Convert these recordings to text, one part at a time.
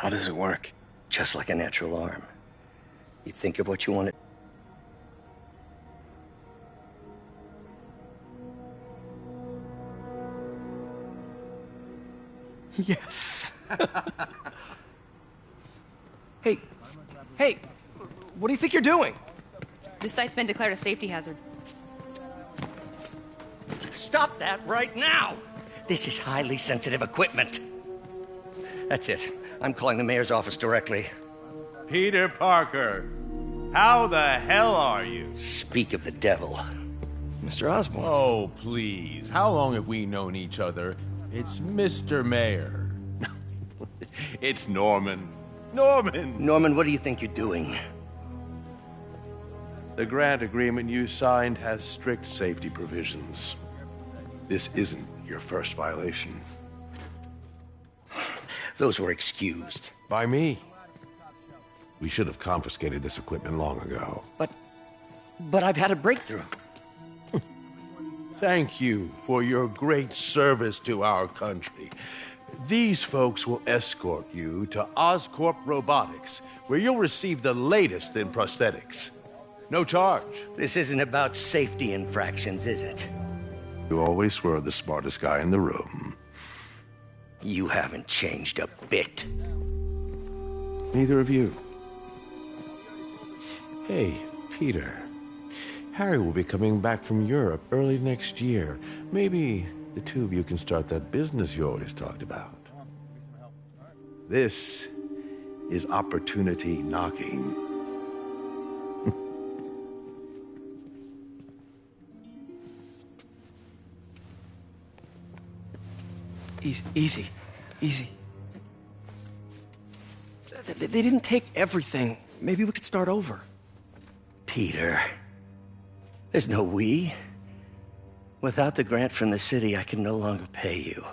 How does it work? Just like a natural arm. You think of what you want to... Yes. Hey, hey, what do you think you're doing? This site's been declared a safety hazard. Stop that right now! This is highly sensitive equipment. That's it. I'm calling the mayor's office directly. Peter Parker, how the hell are you? Speak of the devil. Mr. Osborn. Oh, please. How long have we known each other? It's Mr. Mayor. It's Norman. Norman! Norman, what do you think you're doing? The grant agreement you signed has strict safety provisions. This isn't your first violation. Those were excused. By me. We should have confiscated this equipment long ago. But I've had a breakthrough. Thank you for your great service to our country. These folks will escort you to Oscorp Robotics, where you'll receive the latest in prosthetics. No charge. This isn't about safety infractions, is it? You always were the smartest guy in the room. You haven't changed a bit. Neither of you. Hey, Peter. Harry will be coming back from Europe early next year. Maybe the two of you can start that business you always talked about. This is opportunity knocking. Easy. They didn't take everything. Maybe we could start over. Peter, there's no we. Without the grant from the city, I can no longer pay you.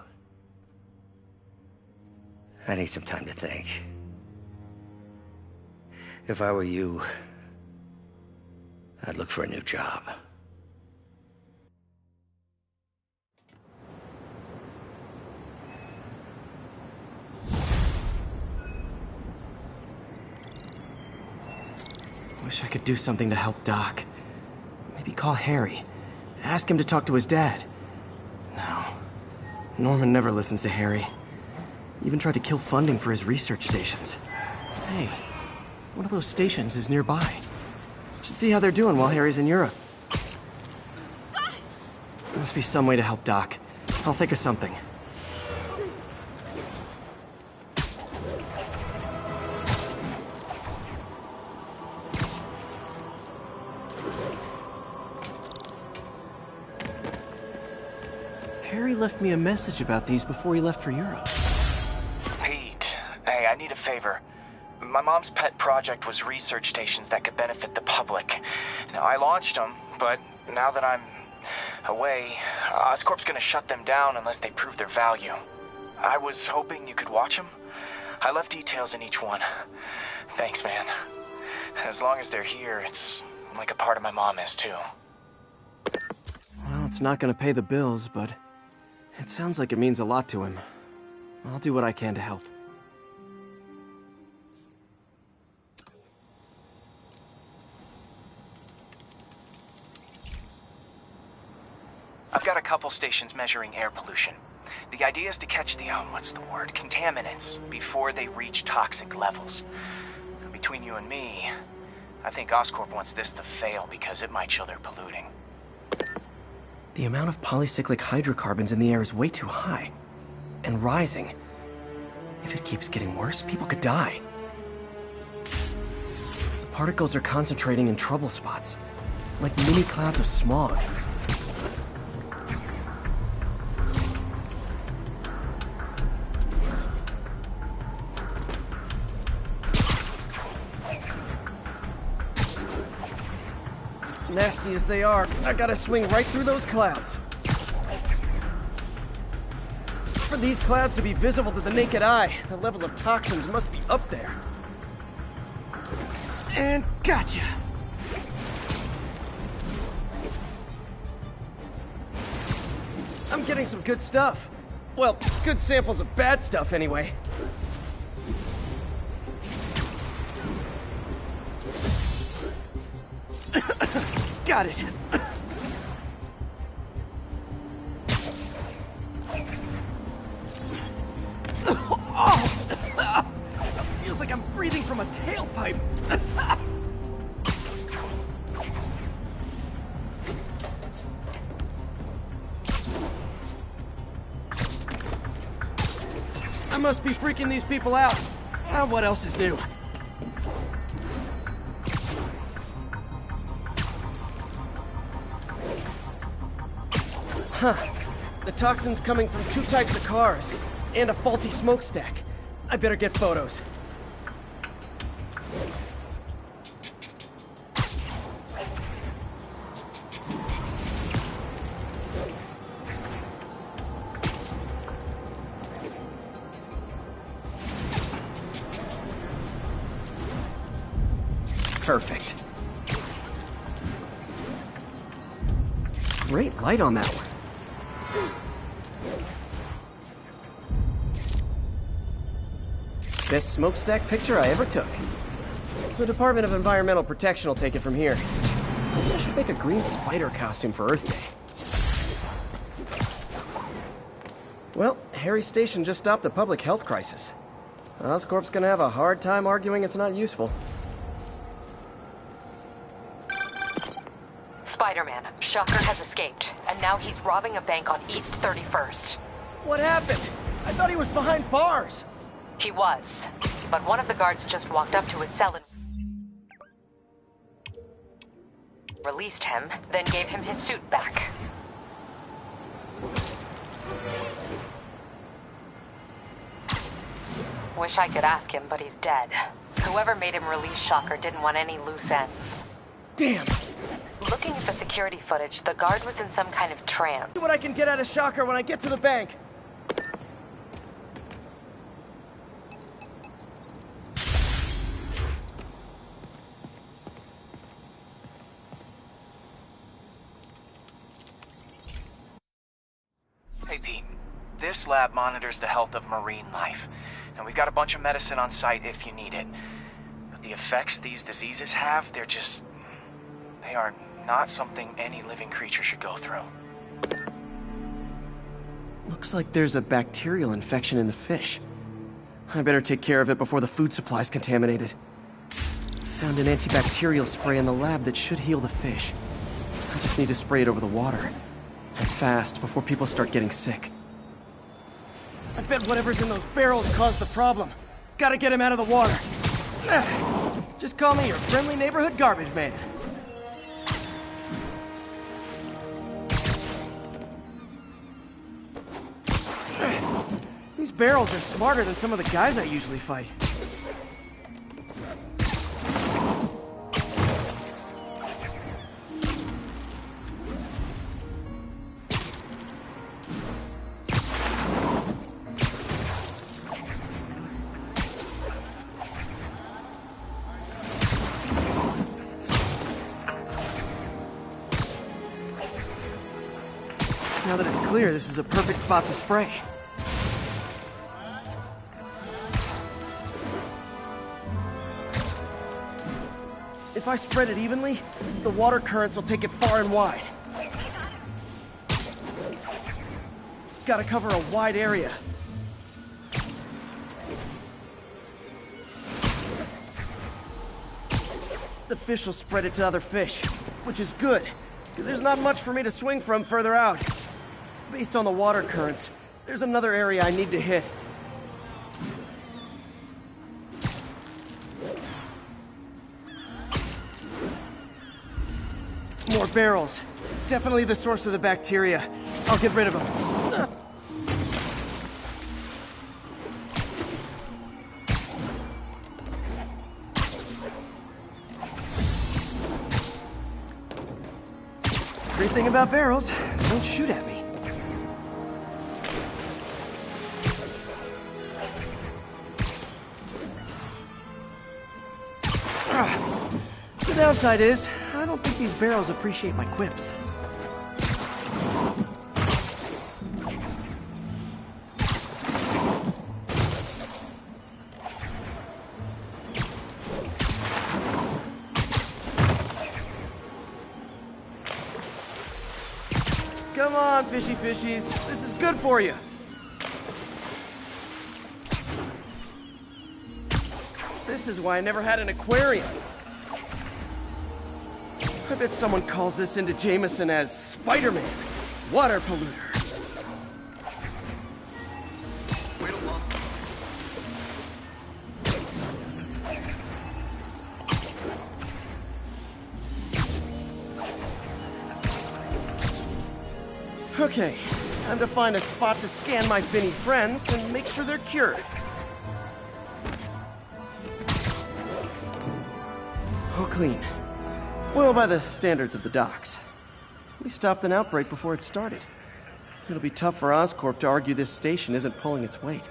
I need some time to think. If I were you, I'd look for a new job. Wish I could do something to help Doc. Maybe call Harry. Ask him to talk to his dad. No. Norman never listens to Harry. Even tried to kill funding for his research stations. Hey, one of those stations is nearby. Should see how they're doing while Harry's in Europe. There must be some way to help Doc. I'll think of something. Harry left me a message about these before he left for Europe. Pete, hey, I need a favor. My mom's pet project was research stations that could benefit the public. Now, I launched them, but now that I'm away, Oscorp's gonna shut them down unless they prove their value. I was hoping you could watch them. I left details in each one. Thanks, man. As long as they're here, it's like a part of my mom is, too. Well, it's not gonna pay the bills, but it sounds like it means a lot to him. I'll do what I can to help. I've got a couple stations measuring air pollution. The idea is to catch the, contaminants before they reach toxic levels. Between you and me, I think Oscorp wants this to fail because it might show they're polluting. The amount of polycyclic hydrocarbons in the air is way too high. And rising. If it keeps getting worse, people could die. The particles are concentrating in trouble spots, like mini clouds of smog. Nasty as they are, I gotta swing right through those clouds. For these clouds to be visible to the naked eye, the level of toxins must be up there. And gotcha! I'm getting some good stuff. Well, good samples of bad stuff anyway. Got it. Oh! Feels like I'm breathing from a tailpipe. I must be freaking these people out. What else is new? Huh. The toxin's coming from 2 types of cars, and a faulty smokestack. I better get photos. Perfect. Great light on that one. Best smokestack picture I ever took. The Department of Environmental Protection will take it from here. I should make a green spider costume for Earth Day. Well, Harry's station just stopped a public health crisis. Oscorp's gonna have a hard time arguing it's not useful. SpiderMan, Shocker has escaped, and now he's robbing a bank on East 31st. What happened? I thought he was behind bars. He was, but one of the guards just walked up to his cell and released him, then gave him his suit back. Wish I could ask him, but he's dead. Whoever made him release Shocker didn't want any loose ends. Damn. Looking at the security footage, the guard was in some kind of trance. See what I can get out of Shocker when I get to the bank. Hey, Pete. This lab monitors the health of marine life, and we've got a bunch of medicine on site if you need it. But the effects these diseases have, they are not something any living creature should go through. Looks like there's a bacterial infection in the fish. I better take care of it before the food supply's contaminated. Found an antibacterial spray in the lab that should heal the fish. I just need to spray it over the water. And fast, before people start getting sick. I bet whatever's in those barrels caused the problem. Gotta get him out of the water. Just call me your friendly neighborhood garbage man. These barrels are smarter than some of the guys I usually fight. Now that it's clear, this is a perfect spot to spray. If I spread it evenly, the water currents will take it far and wide. Gotta cover a wide area. The fish will spread it to other fish, which is good, because there's not much for me to swing from further out. Based on the water currents, there's another area I need to hit. More barrels. Definitely the source of the bacteria. I'll get rid of them. Great thing about barrels, they don't shoot at me. The downside is, I don't think these barrels appreciate my quips. Come on, fishy fishies. This is good for you. This is why I never had an aquarium. I bet someone calls this into Jameson as SpiderMan, water polluter. Wait a moment. Okay, time to find a spot to scan my finny friends and make sure they're cured. Oh, clean. Well, by the standards of the docks. We stopped an outbreak before it started. It'll be tough for Oscorp to argue this station isn't pulling its weight.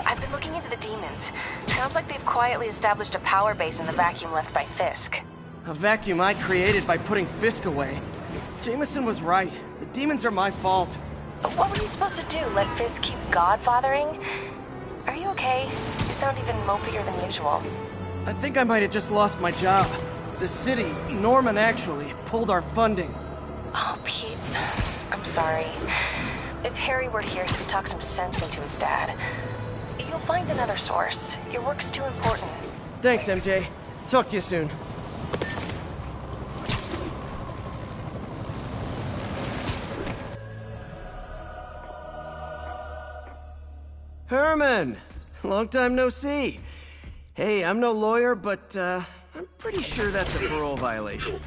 I've been looking into the demons. Sounds like they've quietly established a power base in the vacuum left by Fisk. A vacuum I created by putting Fisk away. Jameson was right. The demons are my fault. But what were you supposed to do? Let Fisk keep godfathering? Are you okay? You sound even mopier than usual. I think I might have just lost my job. The city, Norman actually, pulled our funding. Oh, Pete. I'm sorry. If Harry were here, he could talk some sense into his dad. You'll find another source. Your work's too important. Thanks, MJ. Talk to you soon. Herman! Long time no see. Hey, I'm no lawyer, but, I'm pretty sure that's a parole violation.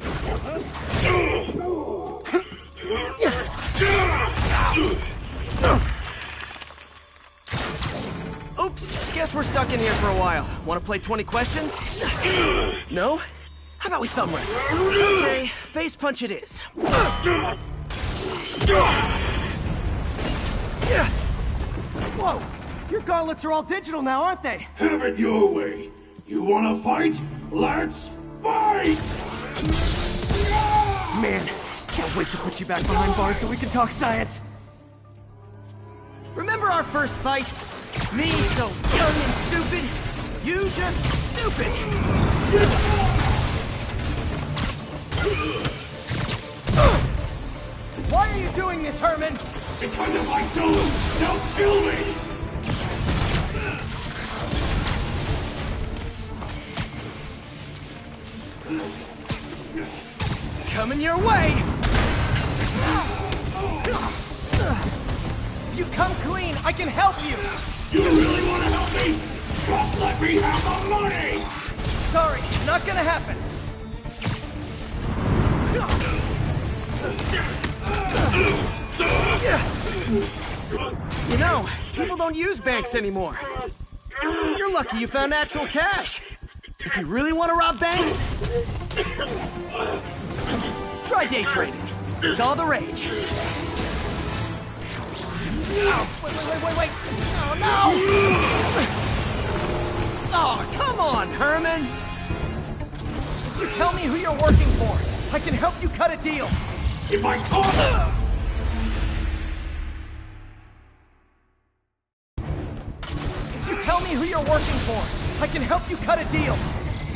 Oops, guess we're stuck in here for a while. Want to play 20 questions? No? How about we thumb wrestle? Okay, face punch it is. Whoa! Your gauntlets are all digital now, aren't they? Have it your way. You wanna fight? Let's fight! Man, can't wait to put you back behind bars so we can talk science. Remember our first fight? Me so young and stupid, you just stupid. Why are you doing this, Herman? Because if I don't, they'll kill me! Coming your way! If you come clean, I can help you! You really want to help me? Just let me have the money! Sorry, not gonna happen. You know, people don't use banks anymore. You're lucky you found actual cash. If you really want to rob banks, try day trading. It's all the rage. Oh, wait. Oh, no! Oh, come on, Herman! You tell me who you're working for. I can help you cut a deal. If I talk... You tell me who you're working for. I can help you cut a deal.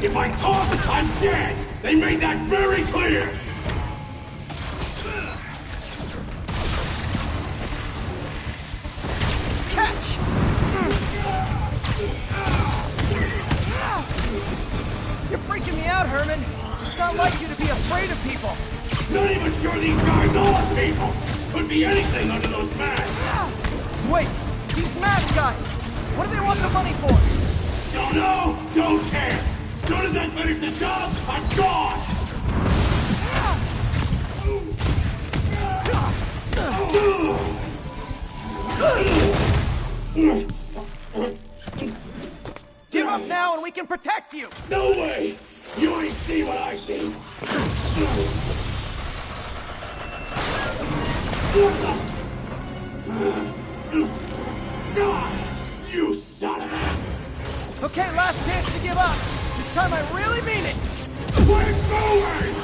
If I talk, I'm dead! They made that very clear! Catch! You're freaking me out, Herman. It's not like you to be afraid of people. Not even sure these guys are people! Could be anything under those masks. Wait! These masked guys! What do they want the money for? Don't know, don't care. As soon as I finish the job, I'm gone. Give up now and we can protect you! No way! You ain't see what I see! You son of a... Okay, last chance to give up! This time I really mean it! We're going!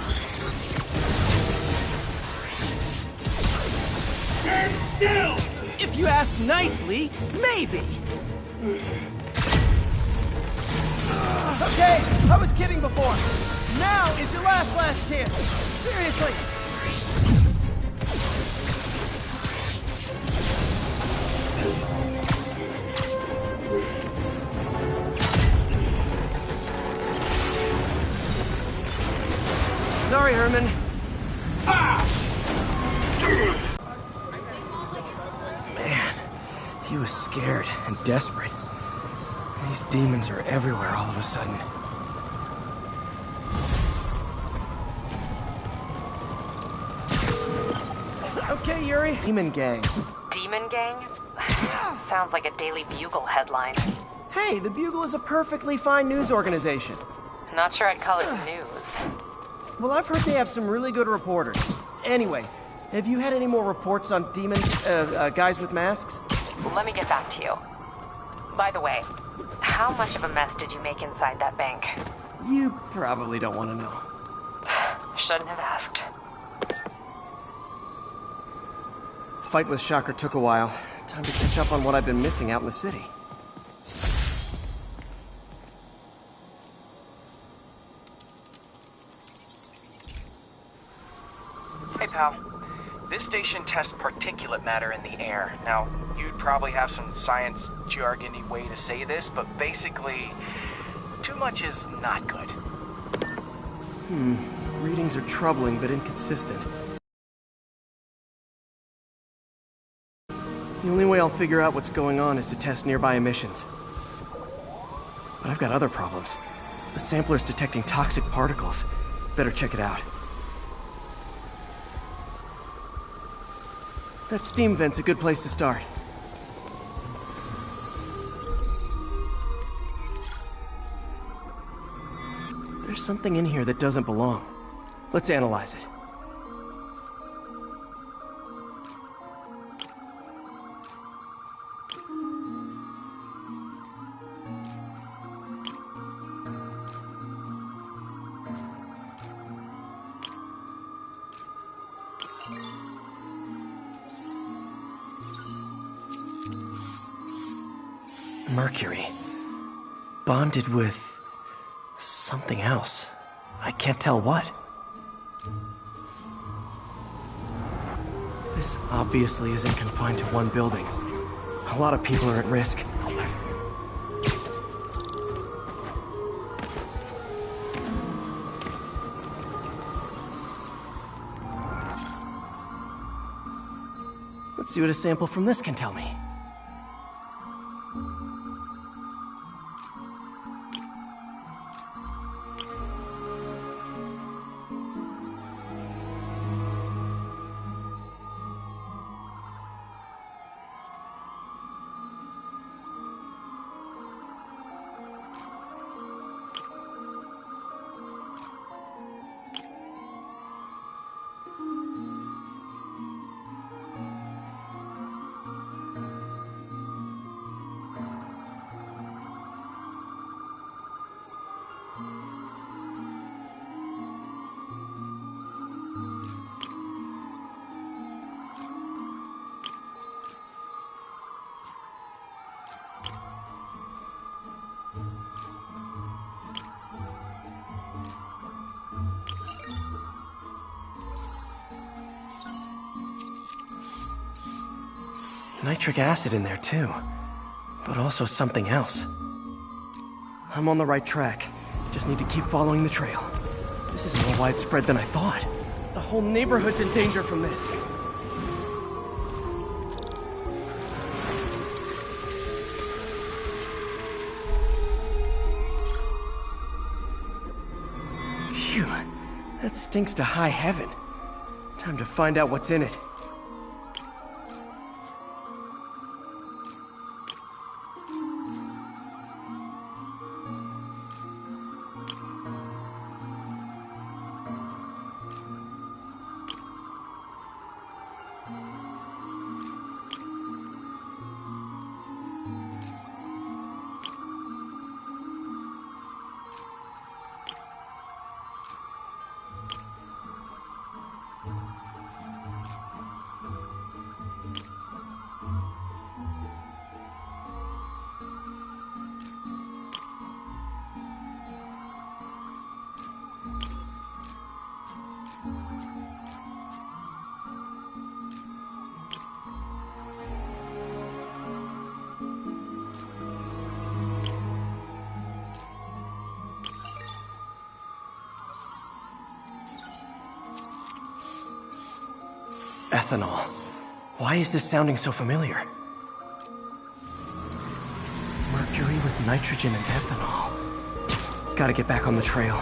Stand still! If you ask nicely, maybe! Okay, I was kidding before. Now is your last chance. Seriously. Sorry, Herman. Man, he was scared and desperate. These demons are everywhere all of a sudden. Okay, Yuri. Demon Gang. Demon Gang? Sounds like a Daily Bugle headline. Hey, the Bugle is a perfectly fine news organization. Not sure I'd call it news. Well, I've heard they have some really good reporters. Anyway, have you had any more reports on guys with masks? Let me get back to you. By the way, how much of a mess did you make inside that bank? You probably don't want to know. Shouldn't have asked. The fight with Shocker took a while. Time to catch up on what I've been missing out in the city. Hey, pal. This station tests particulate matter in the air. Now, you'd probably have some science jargony way to say this, but basically, too much is not good. Readings are troubling but inconsistent. The only way I'll figure out what's going on is to test nearby emissions. But I've got other problems. The sampler's detecting toxic particles. Better check it out. That steam vent's a good place to start. There's something in here that doesn't belong. Let's analyze it. Mercury. Bonded with something else. I can't tell what. This obviously isn't confined to one building. A lot of people are at risk. Let's see what a sample from this can tell me. Nitric acid in there too, but also something else. I'm on the right track. Just need to keep following the trail. This is more widespread than I thought. The whole neighborhood's in danger from this. Phew, that stinks to high heaven. Time to find out what's in it. Ethanol. Why is this sounding so familiar? Mercury with nitrogen and ethanol. Gotta get back on the trail.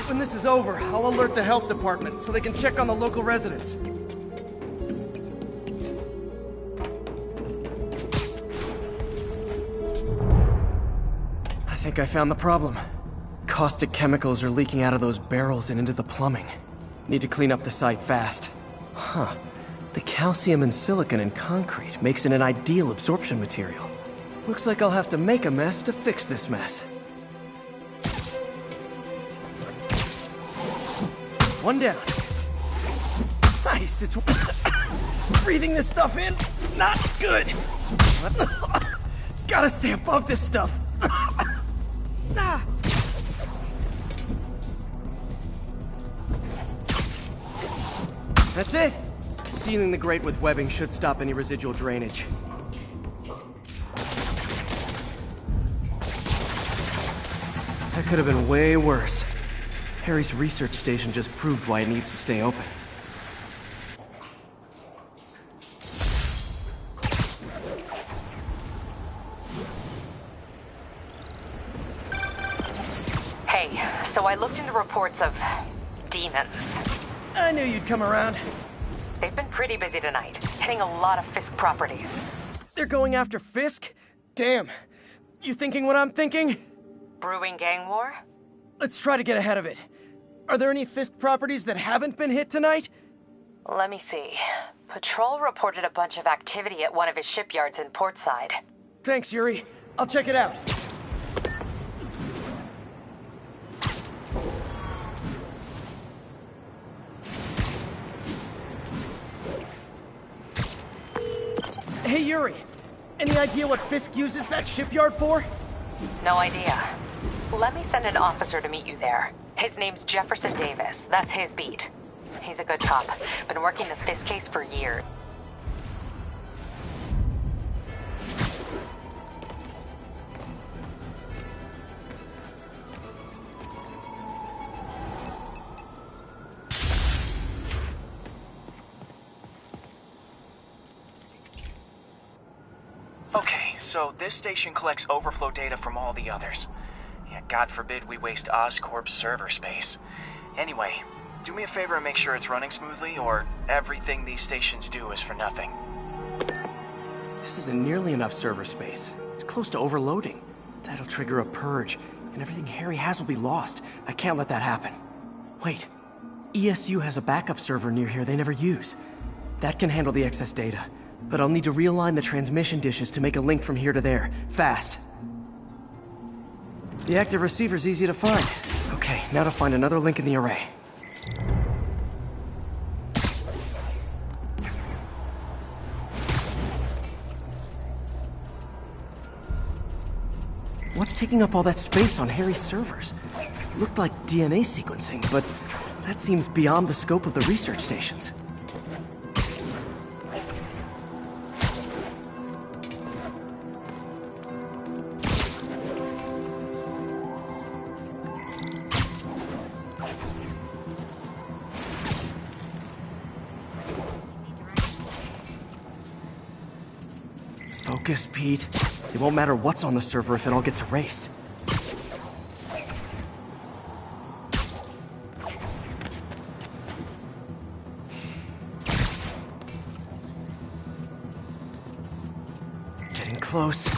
When this is over, I'll alert the health department so they can check on the local residents. I think I found the problem. Caustic chemicals are leaking out of those barrels and into the plumbing. Need to clean up the site fast. Huh. The calcium and silicon in concrete makes it an ideal absorption material. Looks like I'll have to make a mess to fix this mess. One down. Nice, it's... Breathing this stuff in, not good. Gotta stay above this stuff. That's it. Sealing the grate with webbing should stop any residual drainage. That could have been way worse. Harry's research station just proved why it needs to stay open. Hey, so I looked into reports of demons. I knew you'd come around. They've been pretty busy tonight, hitting a lot of Fisk properties. They're going after Fisk? Damn. You thinking what I'm thinking? Brewing gang war? Let's try to get ahead of it. Are there any Fisk properties that haven't been hit tonight? Let me see. Patrol reported a bunch of activity at one of his shipyards in Portside. Thanks, Yuri. I'll check it out. Hey, Yuri. Any idea what Fisk uses that shipyard for? No idea. Let me send an officer to meet you there. His name's Jefferson Davis. That's his beat. He's a good cop. Been working the Fisk case for years. Okay, so this station collects overflow data from all the others. Yeah, God forbid we waste Oscorp's server space. Anyway, do me a favor and make sure it's running smoothly, or everything these stations do is for nothing. This isn't nearly enough server space. It's close to overloading. That'll trigger a purge, and everything Harry has will be lost. I can't let that happen. Wait. ESU has a backup server near here they never use. That can handle the excess data. But I'll need to realign the transmission dishes to make a link from here to there, fast. The active receiver's easy to find. Okay, now to find another link in the array. What's taking up all that space on Harry's servers? Looked like DNA sequencing, but that seems beyond the scope of the research stations. Focus, Pete. It won't matter what's on the server if it all gets erased. close.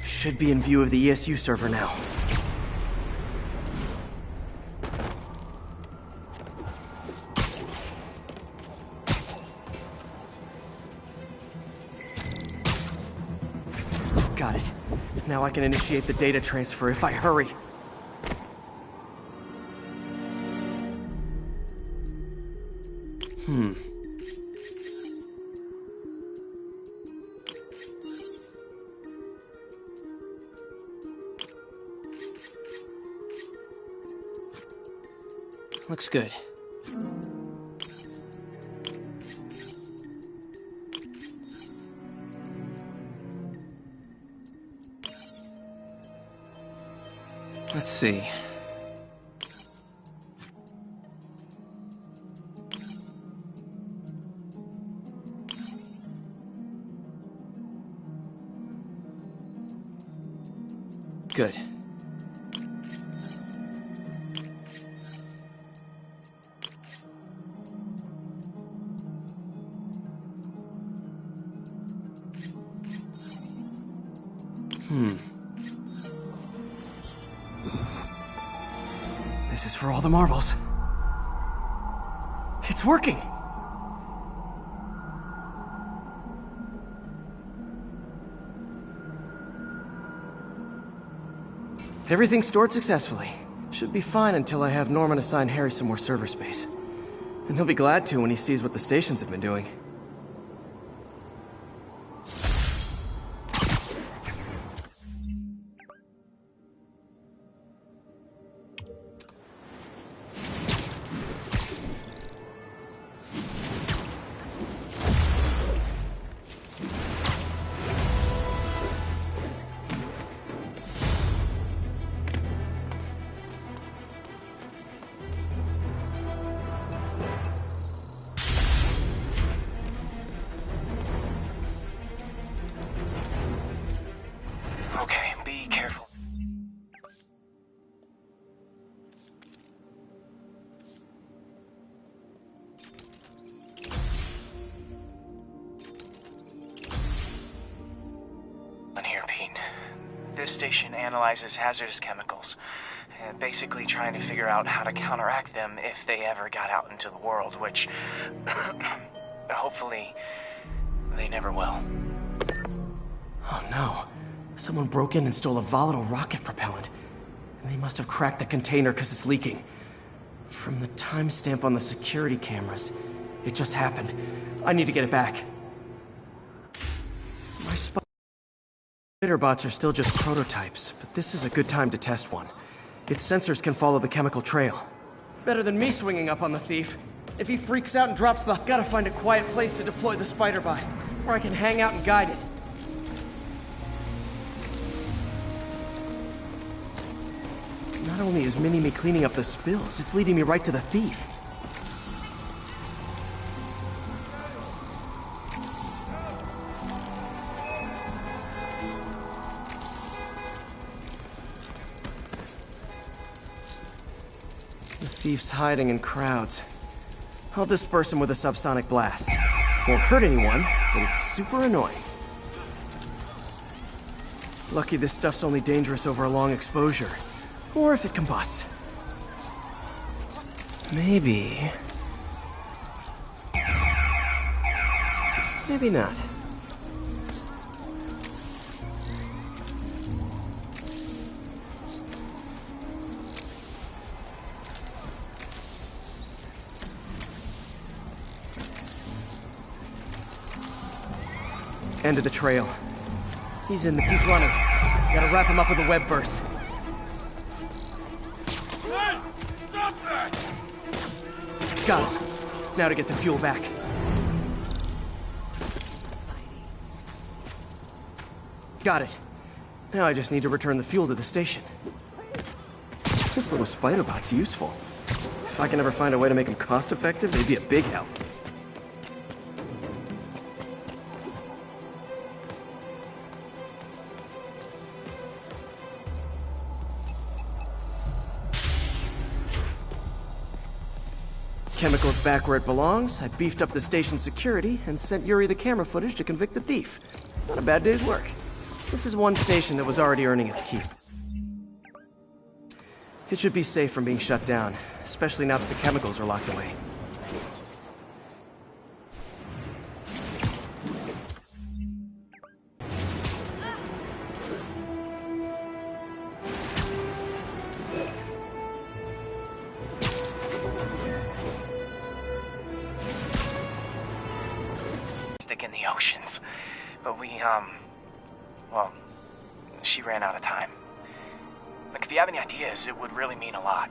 Should be in view of the ESU server now. Got it. Now I can initiate the data transfer if I hurry. Looks good. Let's see. Good. This is for all the marbles. It's working! Everything's stored successfully. Should be fine until I have Norman assign Harry some more server space. And he'll be glad to when he sees what the stations have been doing. Okay, be careful. On here, Pete. This station analyzes hazardous chemicals, basically trying to figure out how to counteract them if they ever got out into the world, which hopefully they never will. Oh no. Someone broke in and stole a volatile rocket propellant. And they must have cracked the container because it's leaking. From the timestamp on the security cameras, it just happened. I need to get it back. My spider bots are still just prototypes, but this is a good time to test one. Its sensors can follow the chemical trail. Better than me swinging up on the thief. If he freaks out and drops the... Gotta find a quiet place to deploy the spider bot, where I can hang out and guide it. Not only is Mini-Me cleaning up the spills, it's leading me right to the thief. The thief's hiding in crowds. I'll disperse him with a subsonic blast. Won't hurt anyone, but it's super annoying. Lucky this stuff's only dangerous over a long exposure. Or if it combusts. Maybe... maybe not. End of the trail. He's running. Gotta wrap him up with a web burst. Hey! Stop that! Got him. Now to get the fuel back. Got it. Now I just need to return the fuel to the station. This little spider bot's useful. If I can ever find a way to make them cost-effective, they'd be a big help. Chemicals back where it belongs. I beefed up the station's security and sent Yuri the camera footage to convict the thief. Not a bad day's work. This is one station that was already earning its keep. It should be safe from being shut down, especially now that the chemicals are locked away. In the oceans. But well, she ran out of time. Like, if you have any ideas, it would really mean a lot.